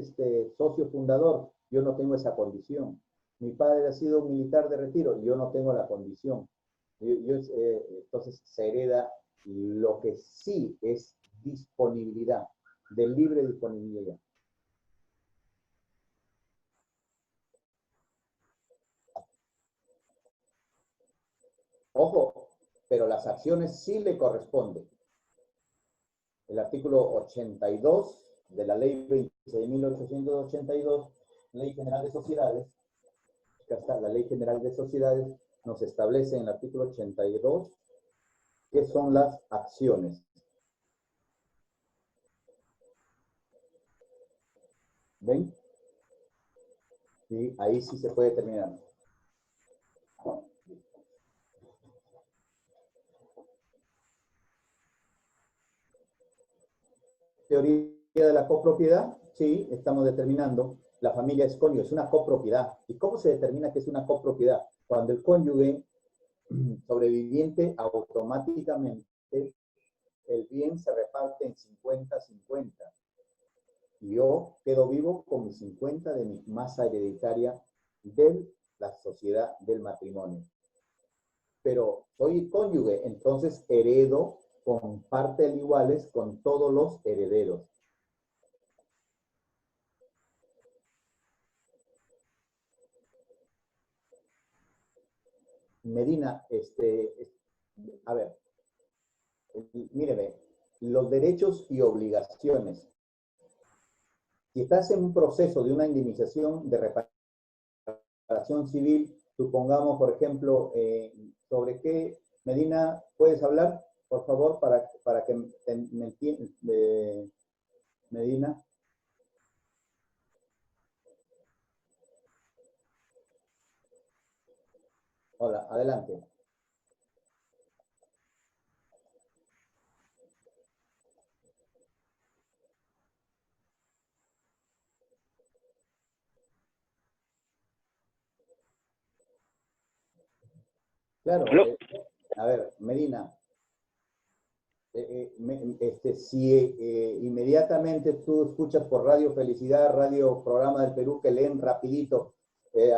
socio fundador, yo no tengo esa condición. Mi padre ha sido un militar de retiro, yo no tengo la condición. Entonces se hereda lo que sí es disponibilidad, de libre disponibilidad. Ojo, pero las acciones sí le corresponden. El artículo 82 de la ley 26.882, Ley General de Sociedades, que hasta la Ley General de Sociedades nos establece en el artículo 82 qué son las acciones. ¿Ven? Y ahí sí se puede terminar. Teoría de la copropiedad, sí, estamos determinando. La familia es cónyuge, es una copropiedad. ¿Y cómo se determina que es una copropiedad? Cuando el cónyuge sobreviviente automáticamente el bien se reparte en 50-50. Yo quedo vivo con mi 50 de mi masa hereditaria de la sociedad del matrimonio. Pero soy cónyuge, entonces heredo con partes iguales con todos los herederos. Medina, a ver, míreme, los derechos y obligaciones. Si estás en un proceso de una indemnización de reparación civil, supongamos, por ejemplo, sobre qué, Medina, ¿puedes hablar, por favor, para que me entiendas, Medina? Hola, adelante. Claro, a ver, Medina, si inmediatamente tú escuchas por Radio Felicidad, Radio Programa del Perú, que leen rapidito,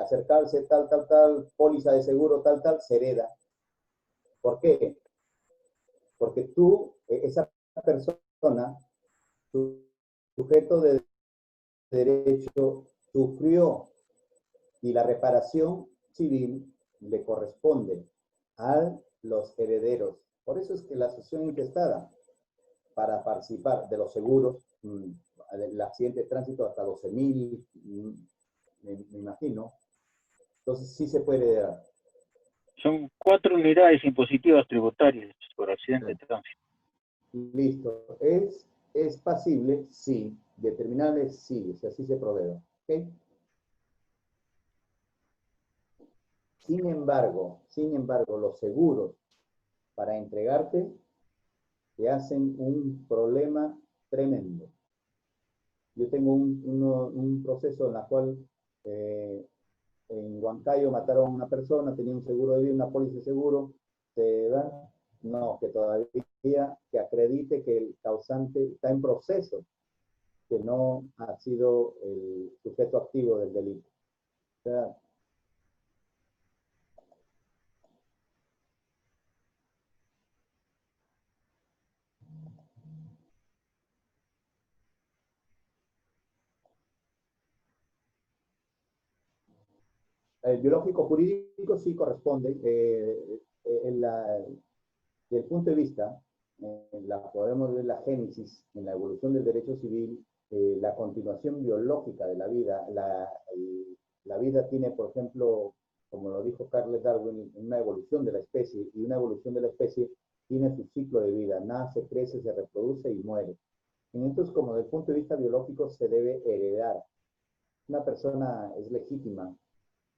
acercarse tal, póliza de seguro, tal, se hereda. ¿Por qué? Porque tú, esa persona, tu sujeto de derecho, sufrió y la reparación civil le corresponde a los herederos. Por eso es que la asociación intestada, para participar de los seguros, el accidente de tránsito hasta 12.000, me imagino. Entonces sí se puede heredar. Son 4 unidades impositivas tributarias por accidente de tránsito. Listo. ¿Es pasible? Sí. Determinable, sí. O sea, sí se provee. ¿Ok? Sin embargo, los seguros para entregarte te hacen un problema tremendo. Yo tengo un proceso en la cual en Huancayo mataron a una persona, tenía un seguro de vida, una póliza de seguro, te dan, no, que todavía que acredite que el causante está en proceso, que no ha sido el sujeto activo del delito. O sea, el biológico jurídico sí corresponde. Desde el punto de vista, podemos ver la génesis en la evolución del derecho civil, la continuación biológica de la vida. La vida tiene, por ejemplo, como lo dijo Charles Darwin, una evolución de la especie, y una evolución de la especie tiene su ciclo de vida, nace, crece, se reproduce y muere. Entonces, como desde el punto de vista biológico, se debe heredar. Una persona es legítima,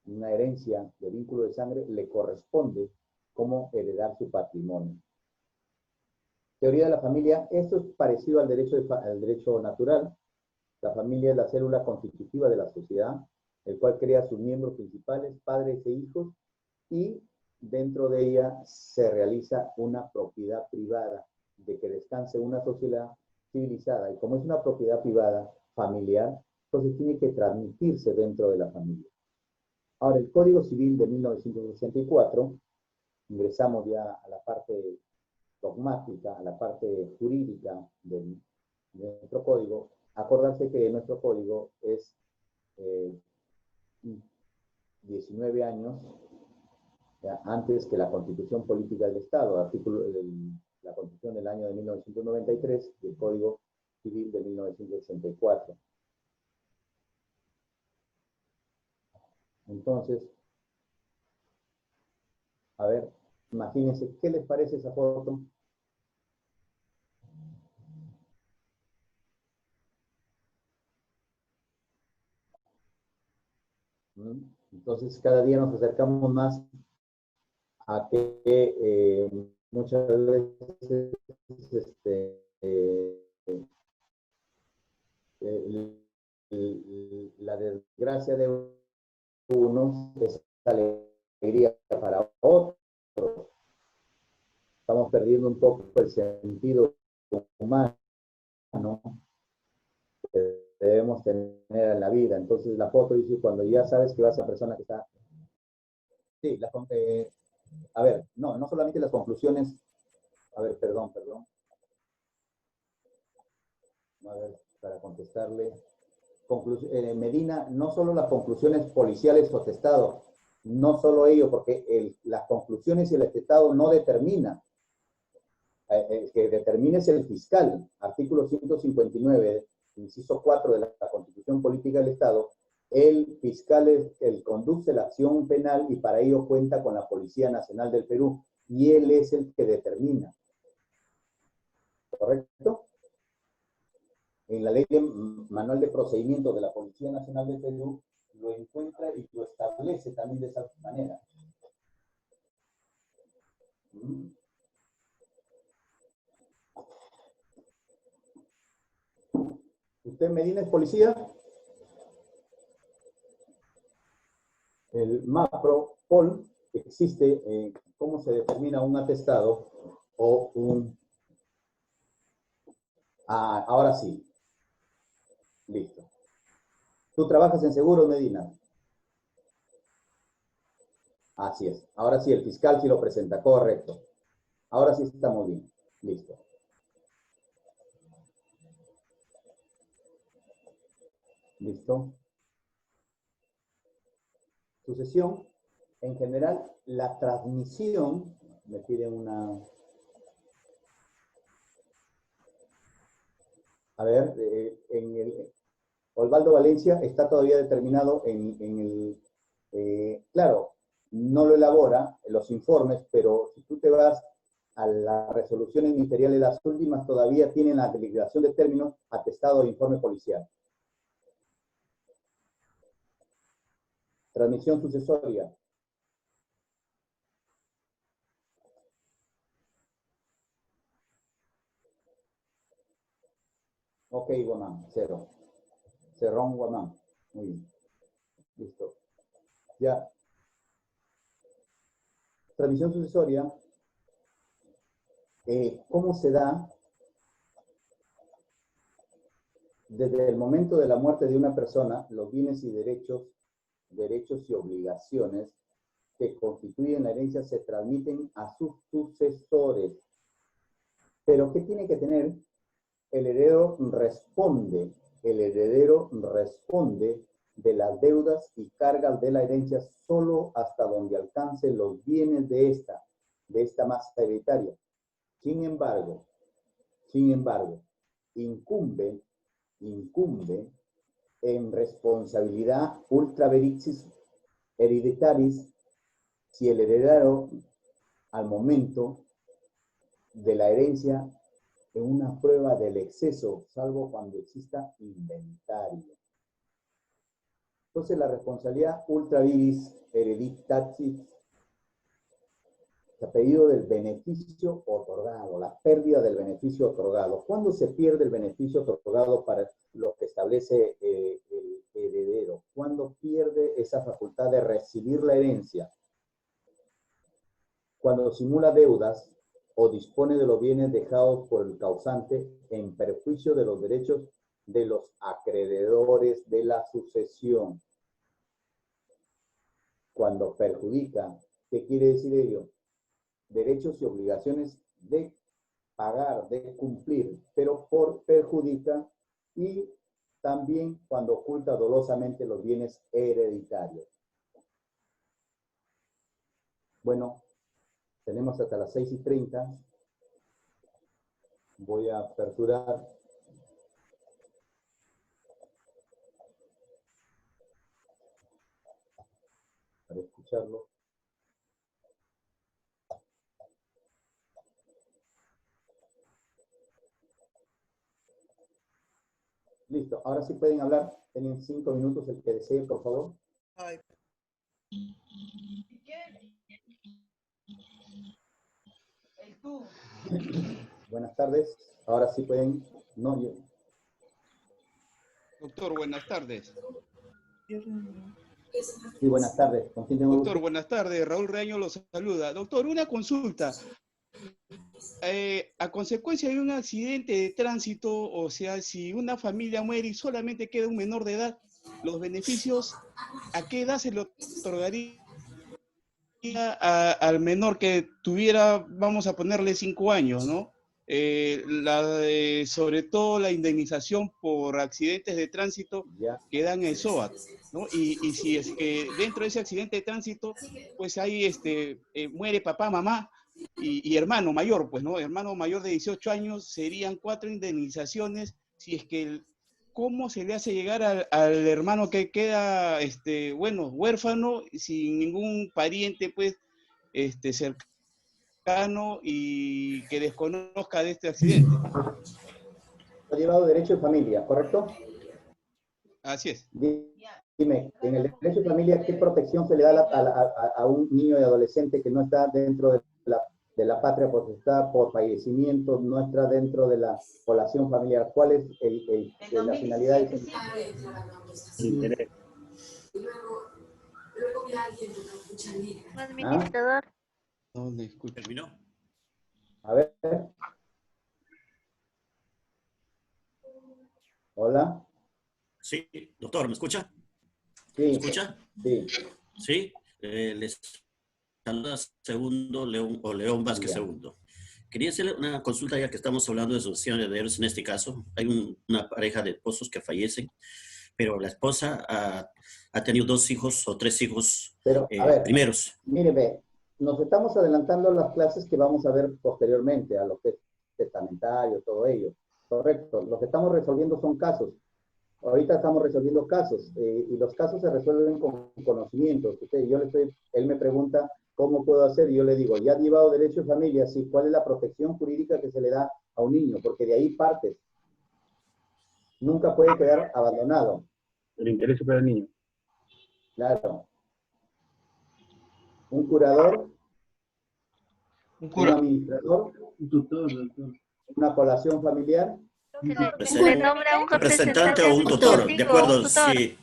una herencia de vínculo de sangre le corresponde como heredar su patrimonio. Teoría de la familia, esto es parecido al derecho natural. La familia es la célula constitutiva de la sociedad, el cual crea sus miembros principales, padres e hijos, y dentro de ella se realiza una propiedad privada, de que descanse una sociedad civilizada. Y como es una propiedad privada, familiar, entonces tiene que transmitirse dentro de la familia. Ahora, el Código Civil de 1964, ingresamos ya a la parte dogmática, a la parte jurídica de nuestro código. Acordarse que nuestro código es 19 años antes que la Constitución Política del Estado, la Constitución del año de 1993 y el Código Civil de 1964. Entonces, a ver, imagínense, ¿qué les parece esa foto? Entonces, cada día nos acercamos más a que muchas veces la desgracia de unos es alegría para otros. Estamos perdiendo un poco el sentido humano que debemos tener en la vida. Entonces la foto dice cuando ya sabes que vas a la persona que está... Sí, a ver, no solamente las conclusiones... A ver, perdón. A ver, para contestarle. Medina, no solo las conclusiones policiales o atestado, no solo ello, porque las conclusiones y el atestado no determina. El que determina es el fiscal. Artículo 159, inciso 4 de la Constitución Política del Estado. El fiscal es el conduce la acción penal y para ello cuenta con la Policía Nacional del Perú. Y él es el que determina. ¿Correcto? En la ley de manual de procedimiento de la Policía Nacional del Perú lo encuentra y lo establece también de esa manera. ¿Usted, Medina, es policía? El MAPRO-POL existe, ¿cómo se determina un atestado o un... Ah, ahora sí. Listo. ¿Tú trabajas en seguros, Medina? Así es. Ahora sí, el fiscal sí lo presenta. Correcto. Ahora sí estamos bien. Listo. Listo. Sucesión. En general, la transmisión, me piden una A ver, Osvaldo Valencia está todavía determinado claro, no lo elabora en los informes, pero si tú te vas a las resoluciones ministeriales, las últimas todavía tienen la liquidación de términos atestado de informe policial. Transmisión sucesoria. Ok, Guamán, 0. Cerrón, Guamán. Muy bien. Listo. Ya. Transmisión sucesoria. ¿Cómo se da? Desde el momento de la muerte de una persona, los bienes y derechos y obligaciones que constituyen la herencia se transmiten a sus sucesores. Pero ¿qué tiene que tener? El heredero responde de las deudas y cargas de la herencia solo hasta donde alcance los bienes de esta masa hereditaria. Sin embargo, incumbe en responsabilidad ultra viritis hereditaris si el heredero al momento de la herencia en una prueba del exceso, salvo cuando exista inventario. Entonces la responsabilidad ultra viritis hereditatis a pedido del beneficio otorgado, la pérdida del beneficio otorgado. ¿Cuándo se pierde el beneficio otorgado para lo que establece el heredero? ¿Cuándo pierde esa facultad de recibir la herencia? Cuando simula deudas o dispone de los bienes dejados por el causante en perjuicio de los derechos de los acreedores de la sucesión. Cuando perjudica, ¿qué quiere decir ello? Derechos y obligaciones de pagar, de cumplir, pero perjudica, y también cuando oculta dolosamente los bienes hereditarios. Bueno, tenemos hasta las 6:30. Voy a aperturar para escucharlo. Listo, ahora sí pueden hablar. Tienen 5 minutos el que desee, por favor. Buenas tardes. Ahora sí pueden. No, yo. Doctor, buenas tardes. Sí, buenas tardes. ¿Con quién tengo Doctor, buenas tardes. Raúl Reaño los saluda. Doctor, una consulta. A consecuencia de un accidente de tránsito, o sea, si una familia muere y solamente queda un menor de edad, los beneficios, ¿a qué edad se le otorgaría al menor que tuviera, vamos a ponerle 5 años, ¿no? Sobre todo la indemnización por accidentes de tránsito que dan el SOAT, ¿no? Y si es que dentro de ese accidente de tránsito, pues ahí muere papá, mamá y hermano mayor, pues, ¿no? Hermano mayor de 18 años, serían 4 indemnizaciones. Si es que ¿cómo se le hace llegar al hermano que queda, bueno, huérfano, sin ningún pariente, pues, cercano y que desconozca de este accidente? Ha llevado derecho de familia, ¿correcto? Así es. Dime, en el derecho de familia, ¿qué protección se le da a un niño y adolescente que no está dentro de la patria potestad por fallecimiento, no está dentro de la población familiar? ¿Cuál es la finalidad de ese? Administrador. No le escucho. ¿Terminó? A ver. Hola. Sí, doctor, ¿me escucha? Sí. ¿Me escucha? Sí. Sí. Les saluda Segundo León, o León Vázquez Segundo. Quería hacerle una consulta, ya que estamos hablando de sucesión de herederos en este caso. Hay una pareja de esposos que fallecen, pero la esposa ha tenido 2 hijos o 3 hijos pero, a ver, primeros. Míreme, nos estamos adelantando a las clases que vamos a ver posteriormente, a lo que es testamentario, todo ello. Correcto. Lo que estamos resolviendo son casos. Ahorita estamos resolviendo casos y los casos se resuelven con conocimientos. Él me pregunta cómo puedo hacer y yo le digo, ya has llevado derecho de familia, sí, ¿cuál es la protección jurídica que se le da a un niño? Porque de ahí partes. Nunca puede quedar abandonado. El interés para el niño. Claro. Un curador, un administrador, Un tutor, doctor. una colación familiar. Se nombra un representante o un tutor, de acuerdo, sí.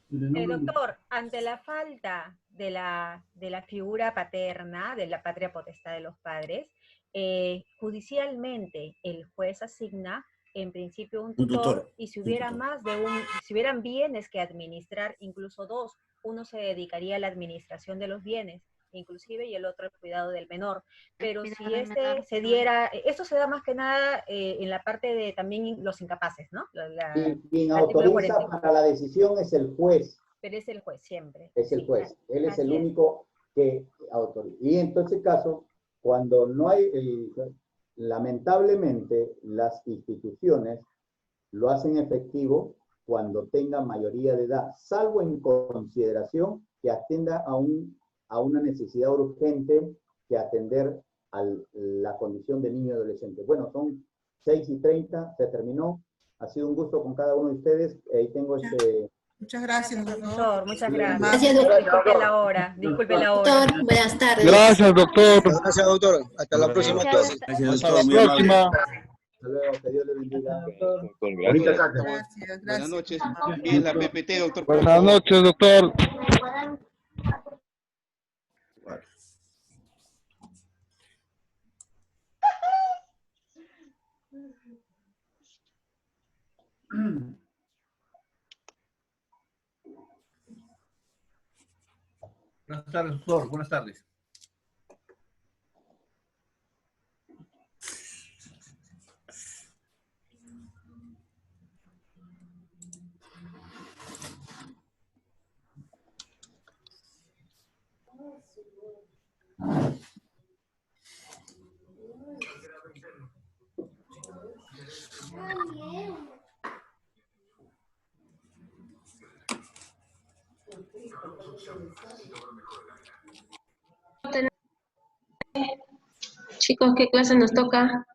Doctor, ante la falta de la figura paterna, de la patria potestad de los padres, judicialmente el juez asigna en principio un tutor, y si hubiera si hubieran bienes que administrar, incluso dos, uno se dedicaría a la administración de los bienes, inclusive, y el otro al cuidado del menor. Pero si se diera, esto se da más que nada en la parte de también los incapaces, ¿no? Quien autoriza para la decisión es el juez. Pero es el juez siempre. Es el juez. Él es el Así único que autoriza. Y en todo ese caso, cuando no hay, lamentablemente, las instituciones lo hacen efectivo cuando tenga mayoría de edad, salvo en consideración que atienda a una necesidad urgente que atender a la condición de niño y adolescente. Bueno, son 6:30, se terminó. Ha sido un gusto con cada uno de ustedes. Ahí tengo Muchas gracias, doctor. Muchas gracias. Gracias, doctor. Disculpe la hora. Disculpe la hora. Doctor, buenas tardes. Gracias, doctor. Gracias, doctor. Hasta la próxima clase. Gracias, Hasta la próxima. Hasta luego, que Dios le bendiga. Gracias. Buenas noches. Bien, la PPT, doctor. Buenas noches, doctor. Buenas tardes, doctor. Buenas tardes. Chicos, ¿qué clase nos toca?